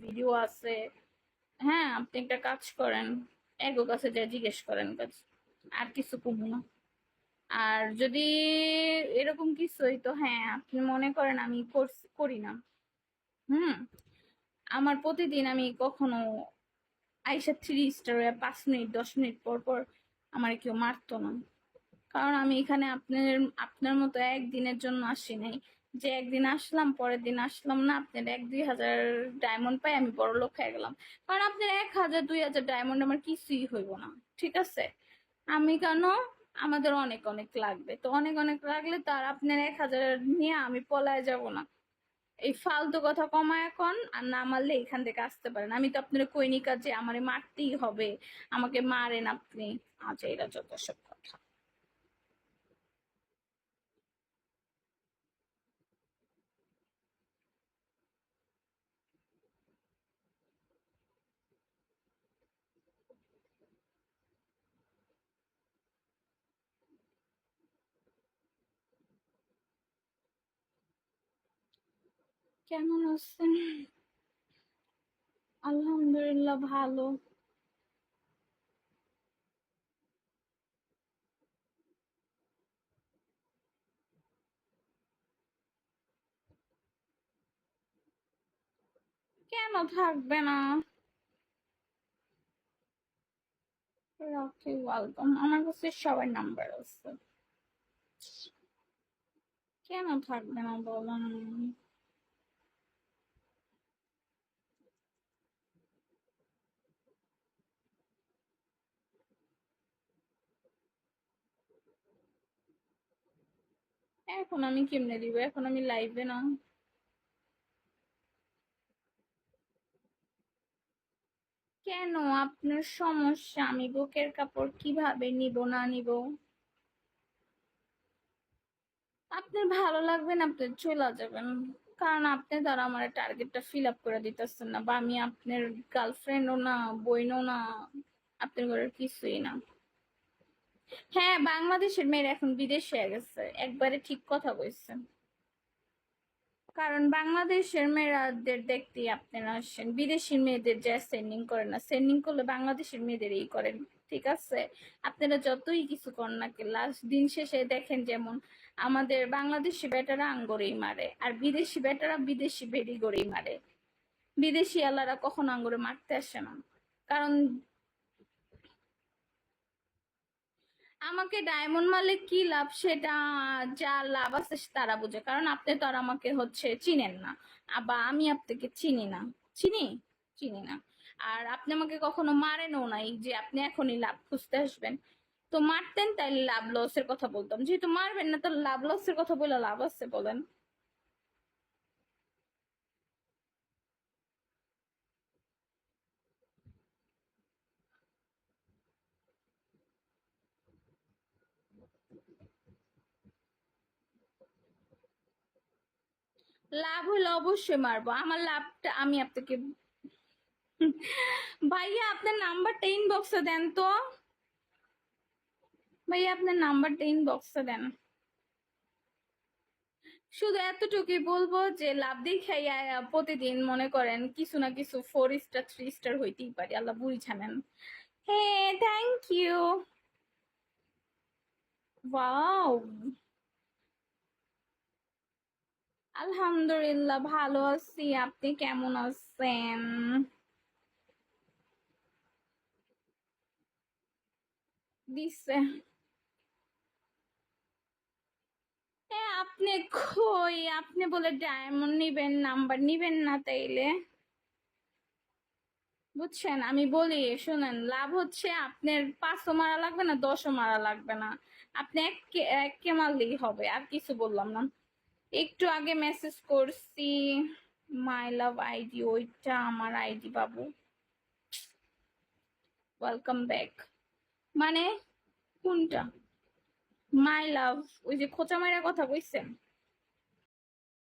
Video আছে। হ্যাঁ, আপনি একটা কাজ করেন, এগো কাছে যা জিজ্ঞেস করেন কাজ, আর কিছু কমু না। আর যদি এরকম কিছুই তো হ্যাঁ আপনি মনে করেন আমি করি না, হুম, আমার প্রতিদিন আমি কখনো আইসা 3 স্টার 5 মিনিট 10 মিনিট পর পর আমার কেউ মারতো না। কারণ আমি এখানে আপনার মতো একদিনের জন্য আসি নাই, যে একদিন আসলাম পরের দিন আসলাম না, আপনার 1-2 হাজার ডায়মন্ড পাই আমি বড় লোক হয়ে গেলাম। কারণ আপনার 1,000-2,000 ডায়মন্ড আমার কিছুই হইব না, ঠিক আছে? আমি কেন, আমাদের অনেক অনেক লাগবে, তো অনেক অনেক লাগলে তো আর আপনার 1,000 নিয়ে আমি পলায় যাব না। এই ফালতু কথা কমায় এখন, আর না মারলে এখান থেকে আসতে পারেন। আমি তো আপনার কইনি কাজে আমারে মারতেই হবে, আমাকে মারেন আপনি। আচ্ছা, এটা যত সব কথা। কেমন আছেন? আলহামদুলিল্লাহ ভালো। কেন থাকবে না? ওকে, ওয়েলকাম। আমার কাছে সবার নাম্বার আছে, কেন থাকবে না বলেন? এখন আমি কেমনে দিব, এখন আমি লাইভে না। কেন, আপনার সমস্যা? আমি বুকের কাপড় কিভাবে নিব না নিব? আপনার ভালো লাগবে না, আপনি চলে যাবেন। কারণ আপনি দ্বারা আমার টার্গেটটা ফিল আপ করে দিতেছেন না, বা আমি আপনার গার্লফ্রেন্ডও না, বইনও না, আপনার ঘরের কিছুই না। হ্যাঁ, বাংলাদেশের মেয়েরা এখন বিদেশ হয়ে গেছে, একবারে ঠিক কথা বলছেন। কারণ বাংলাদেশের মেয়েরাদের দেখতেই আপনারা আসেন, বিদেশি মেয়েদের যা সেন্ডিং করেন না, সেন্ডিং করলে বাংলাদেশের মেয়েদের এই করেন, ঠিক আছে? আপনারা যতই কিছু করেন না কি, লাস্ট দিন শেষে দেখেন যেমন আমাদের বাংলাদেশি বেটারা আঙ্গরেই মারে, আর বিদেশি বেটারা বিদেশি বেরি গড়েই মারে। বিদেশি আলারা কখনো আঙ্গুরে মারতে আসে না। কারণ আমাকে ডায়মন্ড মারলে কি লাভ, সেটা যা লাভ আছে তারা বুঝে। কারণ আপনি তো আর আমাকে হচ্ছে চিনেন না, বা আমি আপনাকে চিনি না। চিনি? চিনি না। আর আপনি আমাকে কখনো মারেনও নাই যে আপনি এখনই লাভ খুঁজতে আসবেন। তো মারতেন তাইলে লাভ লসের কথা বলতাম, যেহেতু মারবেন না তাহলে লাভ লসের কথা বলে লাভ আছে বলেন? লাভ হলে অবশ্যই মারবো, আমার লাভটা আমি আপনাকে। ভাইয়া আপনার নাম্বারটা ইনবক্সে দেন তো। ভাইয়া আপনার নাম্বারটা ইনবক্সে দেন। শুধু এতটুকুই বলবো যে লাভ দেখাই প্রতিদিন মনে করেন কিছু না কিছু 4 স্টার 3 স্টার হইতেই পারি, আল্লাহ বুঝি জানেন। হ্যাঁ, থ্যাংক ইউ। ওয়াও। আলহামদুলিল্লাহ ভালো আছি, আপনি কেমন আছেন? দিছে। হ্যাঁ, আপনি কই, আপনি বলে ডায়মন্ড নিবেন, নাম্বার নিবেন না তাইলে? বুঝছেন, আমি বলি শুনেন, লাভ হচ্ছে আপনার 5ও মারা লাগবে না, 10ও মারা লাগবে না, আপনি এক কে মারলেই হবে, আর কিছু বললাম না। একটু আগে মেসেজ করছি, মাই লাভ আইডি, ওইটা আমার আইডি বাবু। ওয়েলকাম ব্যাক মানে কোনটা? মাই লাভ, ওই যে খোঁচা মারা কথা কইছেন?